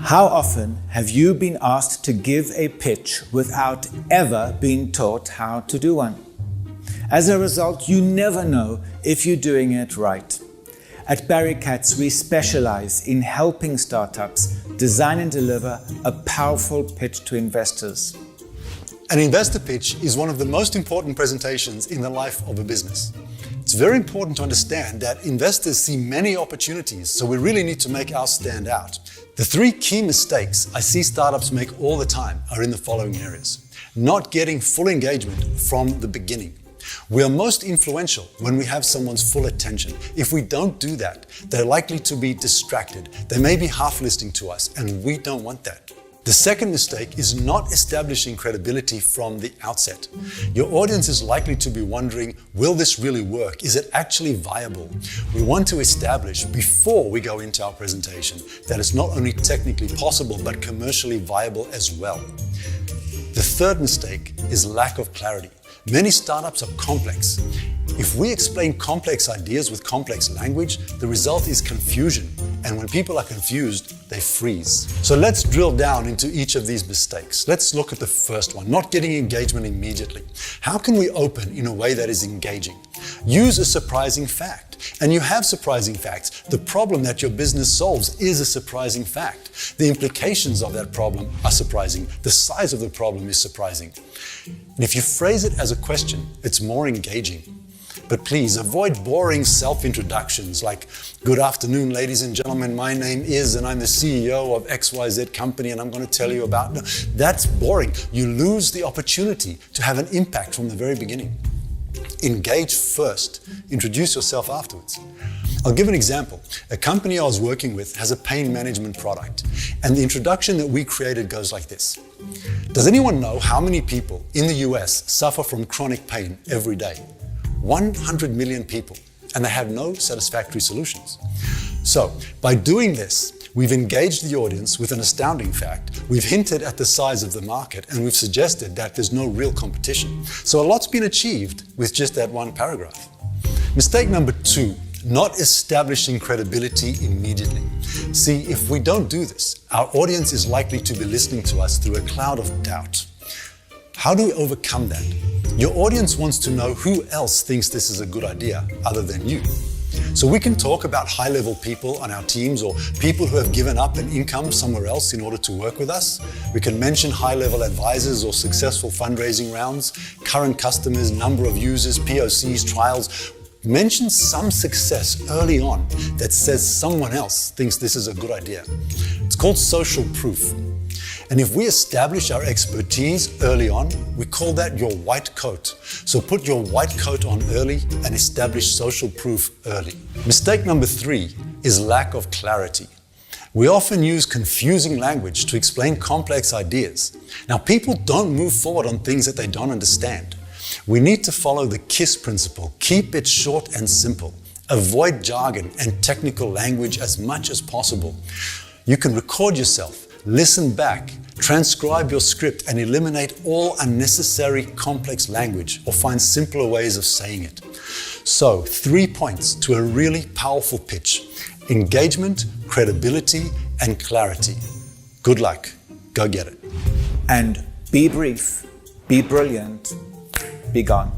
How often have you been asked to give a pitch without ever being taught how to do one? As a result, you never know if you're doing it right. At Katz, we specialize in helping startups design and deliver a powerful pitch to investors. An investor pitch is one of the most important presentations in the life of a business. It's very important to understand that investors see many opportunities, so we really need to make ours stand out. The three key mistakes I see startups make all the time are in the following areas. Not getting full engagement from the beginning. We are most influential when we have someone's full attention. If we don't do that, they're likely to be distracted. They may be half listening to us, and we don't want that. The second mistake is not establishing credibility from the outset. Your audience is likely to be wondering, will this really work? Is it actually viable? We want to establish before we go into our presentation that it's not only technically possible, but commercially viable as well. The third mistake is lack of clarity. Many startups are complex. If we explain complex ideas with complex language, the result is confusion. And when people are confused, they freeze. So let's drill down into each of these mistakes. Let's look at the first one, not getting engagement immediately. How can we open in a way that is engaging? Use a surprising fact. And you have surprising facts. The problem that your business solves is a surprising fact. The implications of that problem are surprising. The size of the problem is surprising. And if you phrase it as a question, it's more engaging. But please avoid boring self-introductions like, good afternoon, ladies and gentlemen, my name is, and I'm the CEO of XYZ company, and I'm going to tell you about... No, that's boring. You lose the opportunity to have an impact from the very beginning. Engage first. Introduce yourself afterwards. I'll give an example. A company I was working with has a pain management product, and the introduction that we created goes like this. Does anyone know how many people in the US suffer from chronic pain every day? 100 million people, and they have no satisfactory solutions. So, by doing this, we've engaged the audience with an astounding fact, we've hinted at the size of the market, and we've suggested that there's no real competition. So a lot's been achieved with just that one paragraph. Mistake number 2, not establishing credibility immediately. See, if we don't do this, our audience is likely to be listening to us through a cloud of doubt. How do we overcome that? Your audience wants to know who else thinks this is a good idea other than you. So we can talk about high-level people on our teams or people who have given up an income somewhere else in order to work with us. We can mention high-level advisors or successful fundraising rounds, current customers, number of users, POCs, trials. Mention some success early on that says someone else thinks this is a good idea. It's called social proof. And if we establish our expertise early on, we call that your white coat. So put your white coat on early and establish social proof early. Mistake number 3 is lack of clarity. We often use confusing language to explain complex ideas. Now, people don't move forward on things that they don't understand. We need to follow the KISS principle. Keep it short and simple. Avoid jargon and technical language as much as possible. You can record yourself. Listen back, transcribe your script, and eliminate all unnecessary complex language or find simpler ways of saying it. So, 3 points to a really powerful pitch: engagement, credibility, and clarity. Good luck. Go get it. And be brief, be brilliant, be gone.